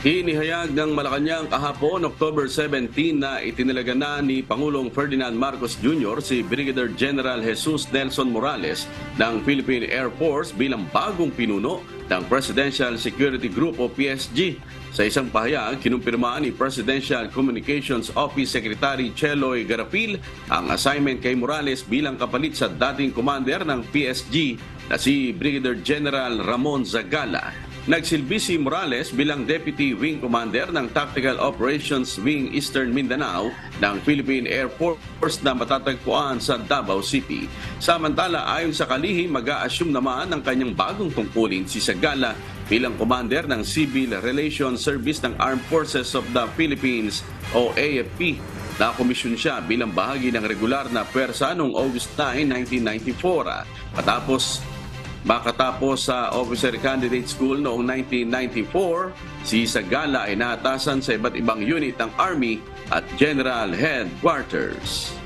Inihayag ng Malacanang kahapon, October 17, na itinalaga na ni Pangulong Ferdinand Marcos Jr. si Brigadier General Jesus Nelson Morales ng Philippine Air Force bilang bagong pinuno ng Presidential Security Group o PSG. Sa isang pahayag, kinumpirmaan ni Presidential Communications Office Secretary Cheloy Garapil ang assignment kay Morales bilang kapalit sa dating commander ng PSG na si Brigadier General Ramon Zagala. Nagsilbi si Morales bilang Deputy Wing Commander ng Tactical Operations Wing Eastern Mindanao ng Philippine Air Force na matatagpuan sa Davao City. Samantala, ayon sa kalihim, mag-a-assume naman ng kanyang bagong tungkulin si Zagala bilang Commander ng Civil Relations Service ng Armed Forces of the Philippines o AFP. Nakomisyon siya bilang bahagi ng regular na pwersa noong August 9, 1994. Makatapos sa Officer Candidate School noong 1994, si Zagala ay naatasan sa iba't ibang unit ng Army at General Headquarters.